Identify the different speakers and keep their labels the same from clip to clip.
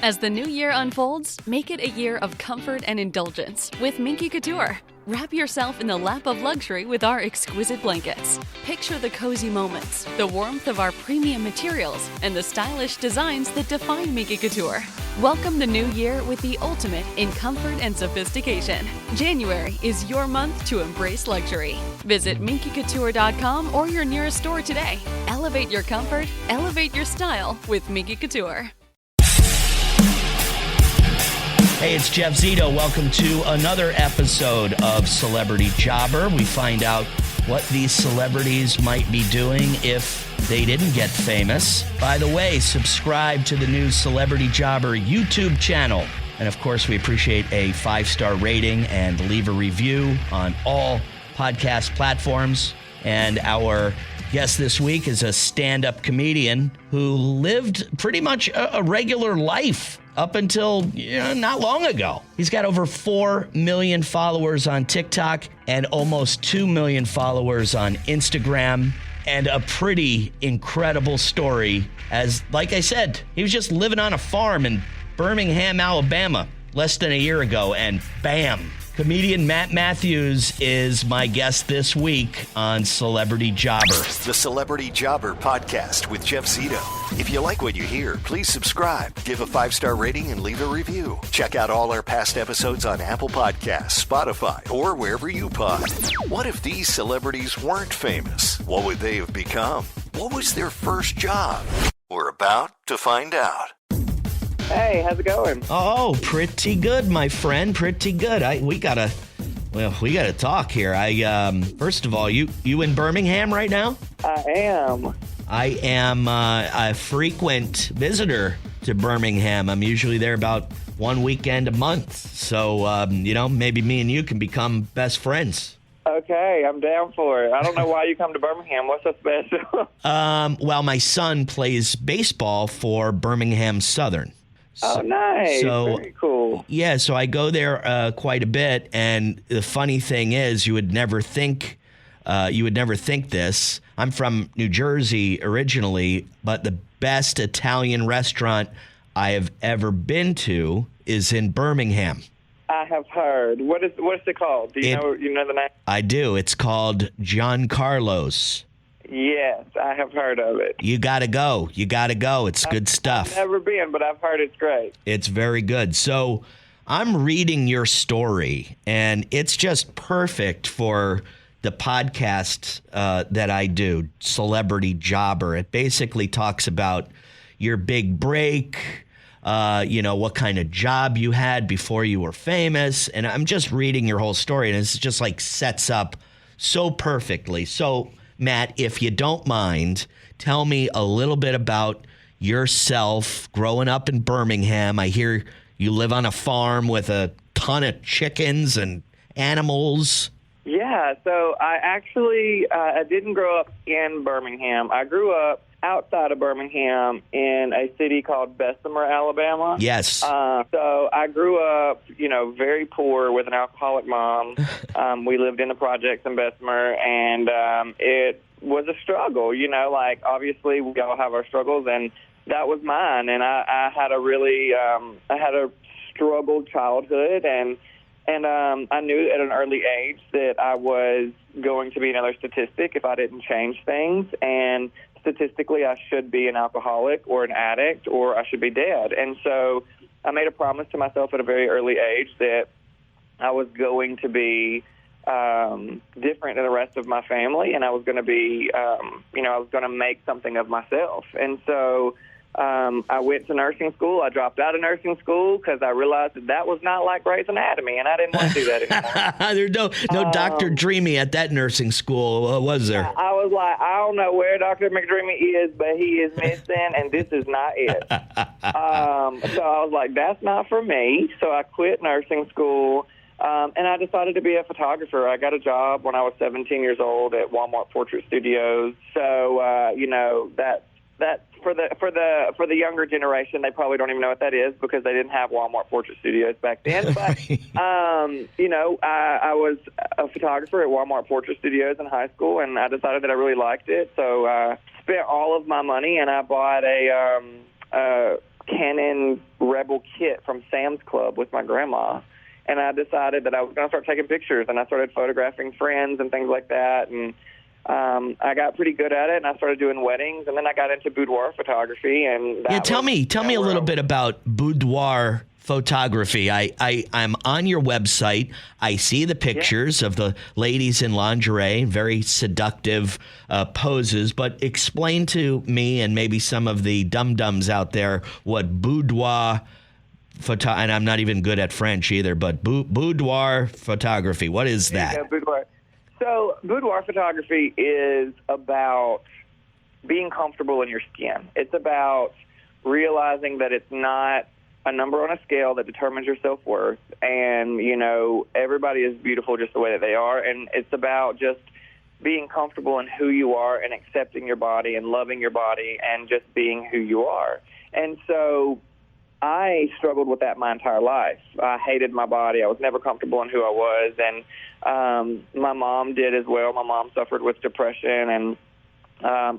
Speaker 1: As the new year unfolds, make it a year of comfort and indulgence with Minky Couture. Wrap yourself in the lap of luxury with our exquisite blankets. Picture the cozy moments, the warmth of our premium materials, and the stylish designs that define Minky Couture. Welcome the new year with the ultimate in comfort and sophistication. January is your month to embrace luxury. Visit minkycouture.com or your nearest store today. Elevate your comfort, elevate your style with Minky Couture.
Speaker 2: Hey, it's Jeff Zito. Welcome to another episode of Celebrity Jobber. We find out what these celebrities might be doing if they didn't get famous. By the way, subscribe to the new Celebrity Jobber YouTube channel. And of course, we appreciate a 5-star rating and leave a review on all podcast platforms. And our guest this week is a stand-up comedian who lived pretty much a regular life up until not long ago. He's got over 4 million followers on TikTok and almost 2 million followers on Instagram, and a pretty incredible story as, like I said, he was just living on a farm in Birmingham, Alabama less than a year ago, and bam. Comedian Mathews is my guest this week on Celebrity Jobber.
Speaker 3: The Celebrity Jobber Podcast with Jeff Zito. If you like what you hear, please subscribe, give a 5-star rating, and leave a review. Check out all our past episodes on Apple Podcasts, Spotify, or wherever you pod. What if these celebrities weren't famous? What would they have become? What was their first job? We're about to find out.
Speaker 4: Hey, how's it going?
Speaker 2: Oh, pretty good, my friend. Pretty good. We gotta talk here. First of all, you in Birmingham right now?
Speaker 4: I am.
Speaker 2: I am a frequent visitor to Birmingham. I'm usually there about one weekend a month. So, maybe me and you can become best friends.
Speaker 4: Okay, I'm down for it. I don't know why you come to Birmingham. What's so special?
Speaker 2: Well, my son plays baseball for Birmingham Southern.
Speaker 4: Oh, nice.
Speaker 2: So,
Speaker 4: very cool.
Speaker 2: Yeah, so I go there quite a bit, and the funny thing is, you would never think this. I'm from New Jersey originally, but the best Italian restaurant I have ever been to is in Birmingham.
Speaker 4: I have heard. What's it called? Do you know the name?
Speaker 2: I do. It's called Giancarlo's.
Speaker 4: Yes, I have heard of it.
Speaker 2: You gotta go. It's good stuff.
Speaker 4: I've never been, but I've heard it's great.
Speaker 2: It's very good. So I'm reading your story, and it's just perfect for the podcast that I do, Celebrity Jobber. It basically talks about your big break, what kind of job you had before you were famous. And I'm just reading your whole story, and it's just like sets up so perfectly. So, Matt, if you don't mind, tell me a little bit about yourself growing up in Birmingham. I hear you live on a farm with a ton of chickens and animals.
Speaker 4: Yeah, so I actually I didn't grow up in Birmingham. I grew up outside of Birmingham in a city called Bessemer, Alabama.
Speaker 2: Yes.
Speaker 4: So I grew up, very poor with an alcoholic mom. We lived in the projects in Bessemer, and it was a struggle. Obviously we all have our struggles, and that was mine. And I had a really, struggled childhood, and I knew at an early age that I was going to be another statistic if I didn't change things. And statistically, I should be an alcoholic or an addict, or I should be dead. And so I made a promise to myself at a very early age that I was going to be different than the rest of my family, and I was going to be, I was going to make something of myself. And so I went to nursing school. I dropped out of nursing school because I realized that was not like Grey's Anatomy, and I didn't want to do that anymore.
Speaker 2: There's no Dr. Dreamy at that nursing school, was there?
Speaker 4: I was like, I don't know where Dr. McDreamy is, but he is missing, and this is not it. So I was like, that's not for me. So I quit nursing school, and I decided to be a photographer. I got a job when I was 17 years old at Walmart Portrait Studios. So, that's for the younger generation. They probably don't even know what that is because they didn't have Walmart Portrait Studios back then. But I was a photographer at Walmart Portrait Studios in high school, and I decided that I really liked it. So I spent all of my money, and I bought a Canon Rebel kit from Sam's Club with my grandma. And I decided that I was going to start taking pictures, and I started photographing friends and things like that. And I got pretty good at it, and I started doing weddings, and then I got into boudoir photography. And
Speaker 2: tell me a little bit about boudoir photography. I'm on your website. I see the pictures of the ladies in lingerie, very seductive poses. But explain to me and maybe some of the dum-dums out there what boudoir and I'm not even good at French either, but boudoir photography. What is that?
Speaker 4: Yeah, boudoir. So boudoir photography is about being comfortable in your skin. It's about realizing that it's not a number on a scale that determines your self-worth, and, you know, everybody is beautiful just the way that they are, and it's about just being comfortable in who you are and accepting your body and loving your body and just being who you are. And so I struggled with that my entire life. I hated my body. I was never comfortable in who I was, and my mom did as well. My mom suffered with depression, and I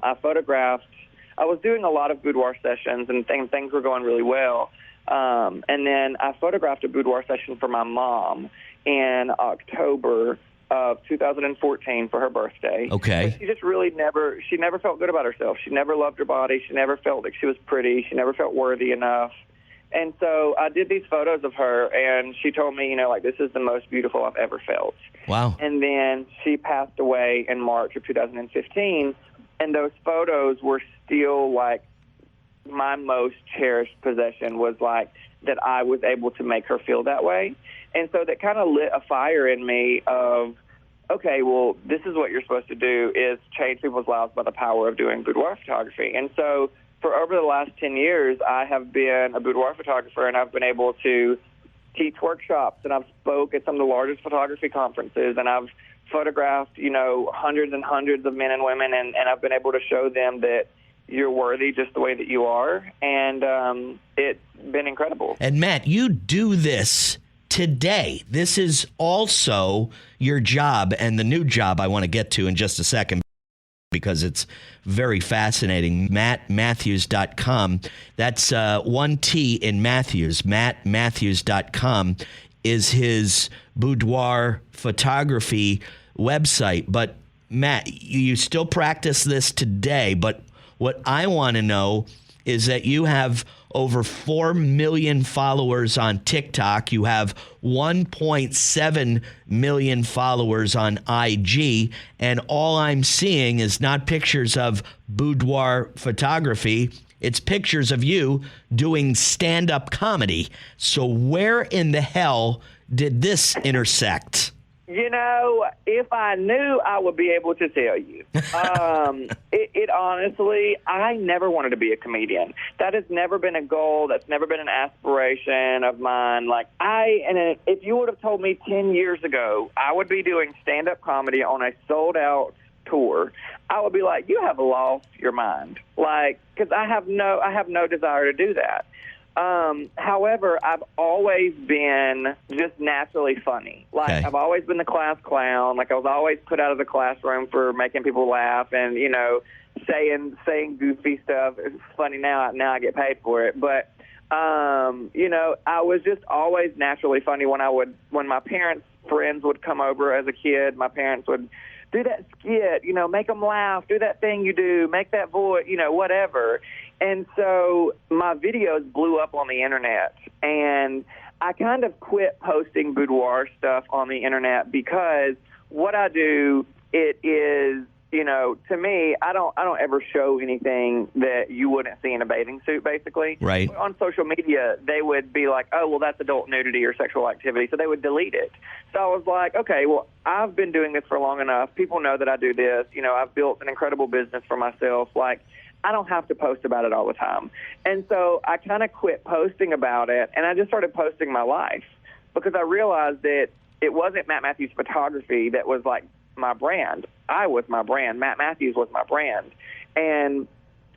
Speaker 4: was doing a lot of boudoir sessions, and things were going really well. And then I photographed a boudoir session for my mom in October of 2014 for her birthday.
Speaker 2: Okay.
Speaker 4: But she just really never felt good about herself. She never loved her body. She never felt like she was pretty. She never felt worthy enough. And so I did these photos of her, and she told me, you know, like, this is the most beautiful I've ever felt.
Speaker 2: Wow.
Speaker 4: And then she passed away in March of 2015, and those photos were still, like, my most cherished possession was, like, that I was able to make her feel that way. And so that kind of lit a fire in me of, okay, well, this is what you're supposed to do, is change people's lives by the power of doing boudoir photography. And so for over the last 10 years, I have been a boudoir photographer, and I've been able to teach workshops, and I've spoke at some of the largest photography conferences, and I've photographed, you know, hundreds and hundreds of men and women, and I've been able to show them that you're worthy just the way that you are, and it's been incredible.
Speaker 2: And Matt, you do this today. This is also your job, and the new job I want to get to in just a second, because it's very fascinating. Mathews.com. That's one T in Mathews. Mathews.com is his boudoir photography website. But Matt, you still practice this today. But what I want to know is that you have over 4 million followers on TikTok. You have 1.7 million followers on IG. And all I'm seeing is not pictures of boudoir photography. It's pictures of you doing stand-up comedy. So where in the hell did this intersect?
Speaker 4: You know, if I knew, I would be able to tell you. It honestly, I never wanted to be a comedian. That has never been a goal. That's never been an aspiration of mine. Like, if you would have told me 10 years ago I would be doing stand-up comedy on a sold-out tour, I would be like, you have lost your mind. Like, because I have no desire to do that. However, I've always been just naturally funny. Like, okay. I've always been the class clown. Like, I was always put out of the classroom for making people laugh and, you know, saying goofy stuff. It's funny now I get paid for it. But, you know, I was just always naturally funny. When my parents' friends would come over as a kid, my parents would do that skit, you know, make them laugh, do that thing you do, make that voice, you know, whatever. And so my videos blew up on the internet, and I kind of quit posting boudoir stuff on the internet because what I do, it is, you know, to me, I don't ever show anything that you wouldn't see in a bathing suit, basically.
Speaker 2: Right.
Speaker 4: On social media, they would be like, oh, well, that's adult nudity or sexual activity, so they would delete it. So I was like, okay, well, I've been doing this for long enough. People know that I do this. You know, I've built an incredible business for myself. Like, I don't have to post about it all the time. And so I kind of quit posting about it, and I just started posting my life because I realized that it wasn't Matt Mathews Photography that was like my brand. I was my brand. Matt Mathews was my brand. And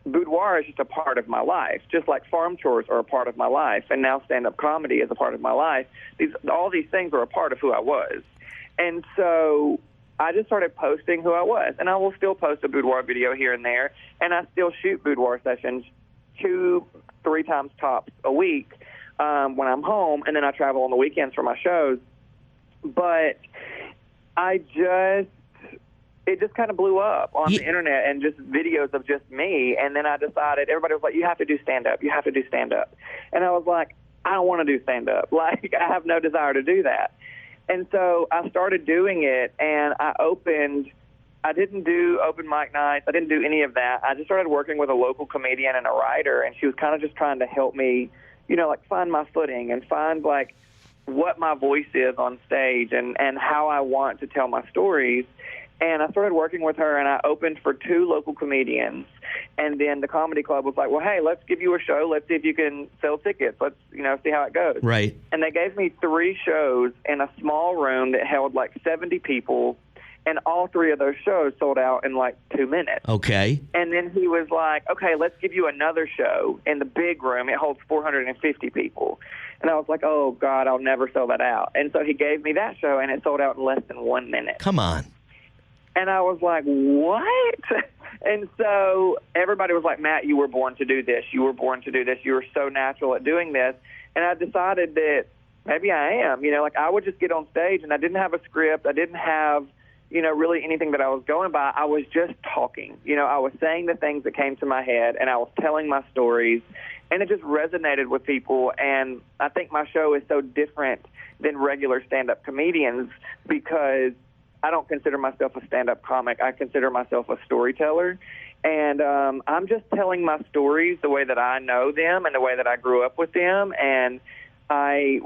Speaker 4: boudoir is just a part of my life, just like farm chores are a part of my life, and now stand-up comedy is a part of my life. All these things are a part of who I was. And so I just started posting who I was, and I will still post a boudoir video here and there, and I still shoot boudoir sessions 2-3 3 times tops a week when I'm home, and then I travel on the weekends for my shows. But it just kind of blew up on the internet and just videos of just me. And then I decided, everybody was like, you have to do stand-up. You have to do stand-up. And I was like, I don't want to do stand-up. Like, I have no desire to do that. And so I started doing it, and I didn't do open mic nights. I didn't do any of that. I just started working with a local comedian and a writer, and she was kind of just trying to help me, like find my footing and find like what my voice is on stage and how I want to tell my stories. And I started working with her, and I opened for 2 local comedians. And then the comedy club was like, well, hey, let's give you a show. Let's see if you can sell tickets. Let's, see how it goes.
Speaker 2: Right.
Speaker 4: And they gave me 3 shows in a small room that held like 70 people. And all 3 of those shows sold out in like 2 minutes.
Speaker 2: Okay.
Speaker 4: And then he was like, okay, let's give you another show in the big room. It holds 450 people. And I was like, oh, God, I'll never sell that out. And so he gave me that show, and it sold out in less than 1 minute.
Speaker 2: Come on.
Speaker 4: And I was like, what? And so everybody was like, Matt, you were born to do this. You were born to do this. You were so natural at doing this. And I decided that maybe I am. Like I would just get on stage, and I didn't have a script. I didn't have, really anything that I was going by. I was just talking. I was saying the things that came to my head, and I was telling my stories, and it just resonated with people. And I think my show is so different than regular stand-up comedians because I don't consider myself a stand-up comic. I consider myself a storyteller. And I'm just telling my stories the way that I know them and the way that I grew up with them. And my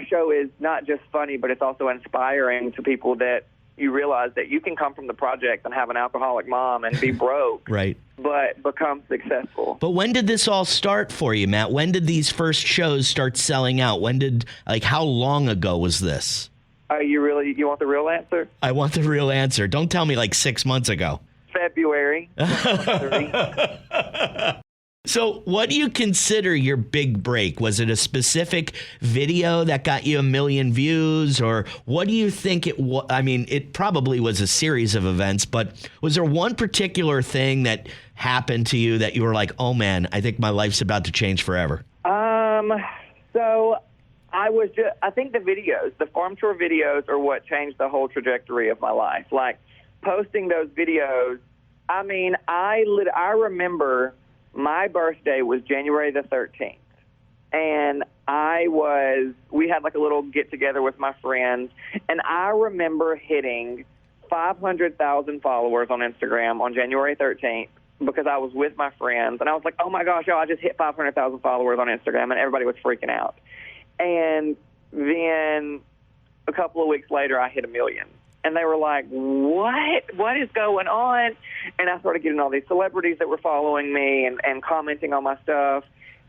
Speaker 4: show is not just funny, but it's also inspiring to people that you realize that you can come from the project and have an alcoholic mom and be broke,
Speaker 2: right,
Speaker 4: but become successful.
Speaker 2: But when did this all start for you, Matt? When did these first shows start selling out? How long ago was this?
Speaker 4: You want the real answer?
Speaker 2: I want the real answer. Don't tell me like 6 months ago.
Speaker 4: February.
Speaker 2: So what do you consider your big break? Was it a specific video that got you 1 million views, or what do you think it was? I mean, it probably was a series of events, but was there one particular thing that happened to you that you were like, oh man, I think my life's about to change forever?
Speaker 4: So I think the farm tour videos are what changed the whole trajectory of my life. Like posting those videos. I mean, I remember my birthday was January the 13th, and we had like a little get-together with my friends, and I remember hitting 500,000 followers on Instagram on January 13th because I was with my friends, and I was like, oh my gosh, y'all, I just hit 500,000 followers on Instagram, and everybody was freaking out. And then a couple of weeks later, I hit 1 million. And they were like, what is going on? And I started getting all these celebrities that were following me and commenting on my stuff.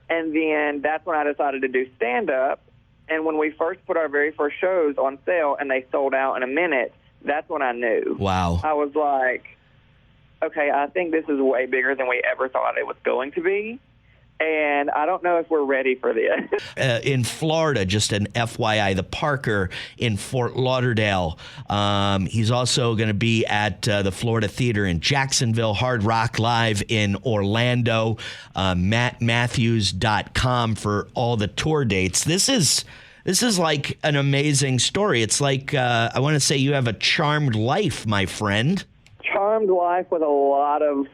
Speaker 4: And then that's when I decided to do stand-up. And when we first put our very first shows on sale and they sold out in a minute, that's when I knew.
Speaker 2: Wow.
Speaker 4: I was like, okay, I think this is way bigger than we ever thought it was going to be. And I don't know if we're ready for this.
Speaker 2: In Florida, just an FYI, the Parker in Fort Lauderdale. He's also going to be at the Florida Theater in Jacksonville, Hard Rock Live in Orlando, Mathews.com for all the tour dates. This is like an amazing story. It's like, I want to say you have a charmed life, my friend.
Speaker 4: Charmed life with a lot of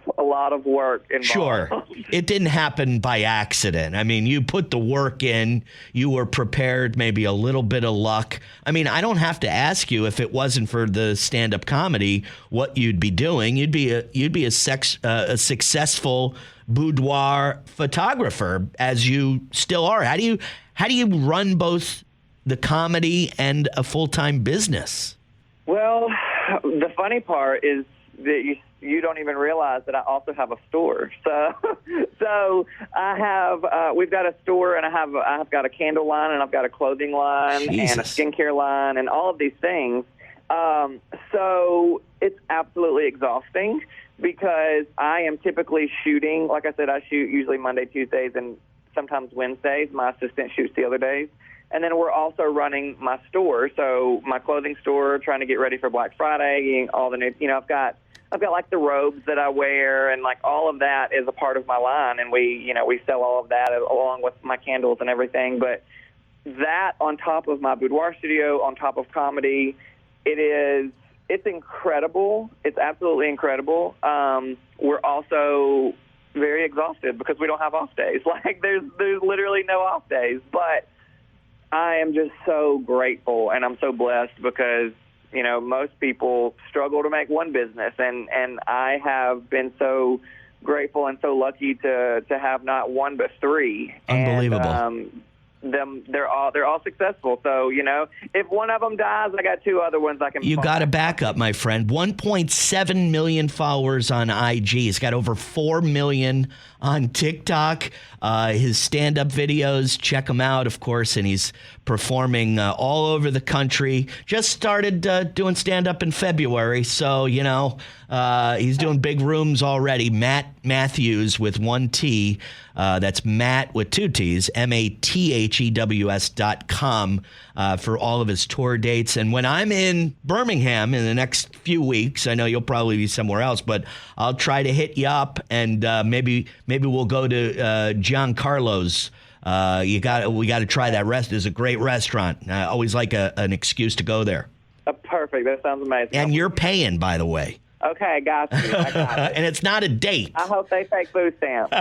Speaker 4: work involved.
Speaker 2: Sure. It didn't happen by accident. I mean, you put the work in, you were prepared, maybe a little bit of luck. I mean, I don't have to ask you if it wasn't for the stand-up comedy what you'd be doing. You'd be a successful boudoir photographer, as you still are. How do you run both the comedy and a full-time business?
Speaker 4: Well, the funny part is that you don't even realize that I also have a store. So I have we've got a store, and I've got a candle line, and I've got a clothing line,
Speaker 2: Jesus.
Speaker 4: and a skincare line, and all of these things. So it's absolutely exhausting because I am typically shooting. Like I said, I shoot usually Monday, Tuesdays, and sometimes Wednesdays. My assistant shoots the other days. And then we're also running my store, so my clothing store, trying to get ready for Black Friday, getting all the new, I've got I've got like the robes that I wear, and like all of that is a part of my line, and we sell all of that along with my candles and everything. But that on top of my boudoir studio, on top of comedy, it's incredible. It's absolutely incredible. We're also very exhausted because we don't have off days. Like there's literally no off days, but I am just so grateful, and I'm so blessed because, most people struggle to make one business, and I have been so grateful and so lucky to have not one but three.
Speaker 2: Unbelievable.
Speaker 4: And, they're all successful. So, if one of them dies, I got two other ones I can.
Speaker 2: You got a backup, my friend. 1.7 million followers on IG. He's got over 4 million on TikTok. His stand-up videos, check them out, of course, and he's performing all over the country. Just started doing stand-up in February, so, he's doing big rooms already. Mathews with one T. That's Matt with two T's, MATHEWS.com for all of his tour dates. And when I'm in Birmingham in the next few weeks, I know you'll probably be somewhere else, but I'll try to hit you up, and maybe we'll go to Giancarlo's. We got to try that There's a great restaurant. I always like an excuse to go there.
Speaker 4: Perfect. That sounds amazing.
Speaker 2: And you're paying, by the way.
Speaker 4: Okay, got you. I got it.
Speaker 2: And it's not a date.
Speaker 4: I hope they take food stamps.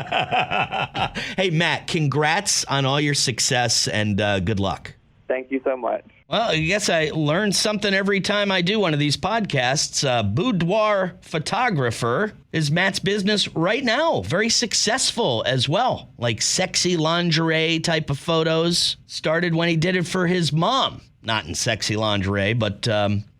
Speaker 2: Hey, Matt, congrats on all your success, and good luck.
Speaker 4: Thank you so much.
Speaker 2: Well, I guess I learn something every time I do one of these podcasts. Boudoir photographer is Matt's business right now. Very successful as well. Like sexy lingerie type of photos. Started when he did it for his mom. Not in sexy lingerie, but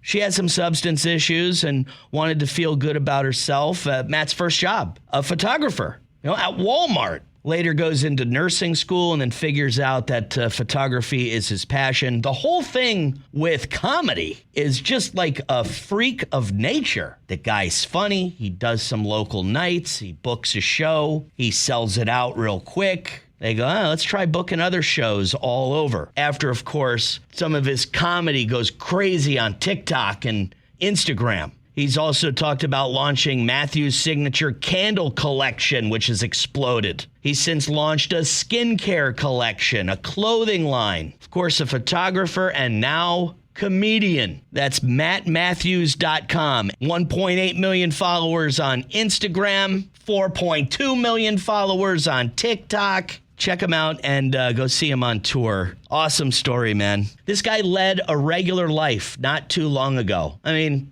Speaker 2: she had some substance issues and wanted to feel good about herself. Matt's first job, a photographer, at Walmart. Later goes into nursing school and then figures out that photography is his passion. The whole thing with comedy is just like a freak of nature. The guy's funny. He does some local nights. He books a show. He sells it out real quick. They go, let's try booking other shows all over. After, of course, some of his comedy goes crazy on TikTok and Instagram. He's also talked about launching Mathews' signature candle collection, which has exploded. He's since launched a skincare collection, a clothing line, of course, a photographer, and now comedian. That's mattmathews.com. 1.8 million followers on Instagram, 4.2 million followers on TikTok. Check him out and go see him on tour. Awesome story, man. This guy led a regular life not too long ago. I mean,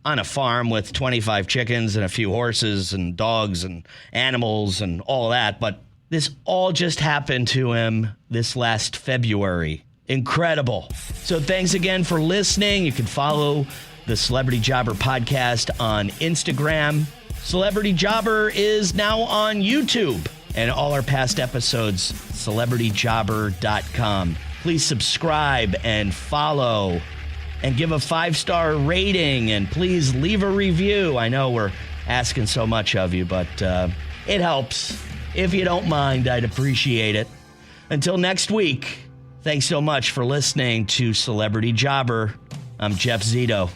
Speaker 2: on a farm with 25 chickens and a few horses and dogs and animals and all that. But this all just happened to him this last February. Incredible. So thanks again for listening. You can follow the Celebrity Jobber podcast on Instagram. Celebrity Jobber is now on YouTube. And all our past episodes, celebrityjobber.com. Please subscribe and follow and give a 5-star rating. And please leave a review. I know we're asking so much of you, but it helps. If you don't mind, I'd appreciate it. Until next week, thanks so much for listening to Celebrity Jobber. I'm Jeff Zito.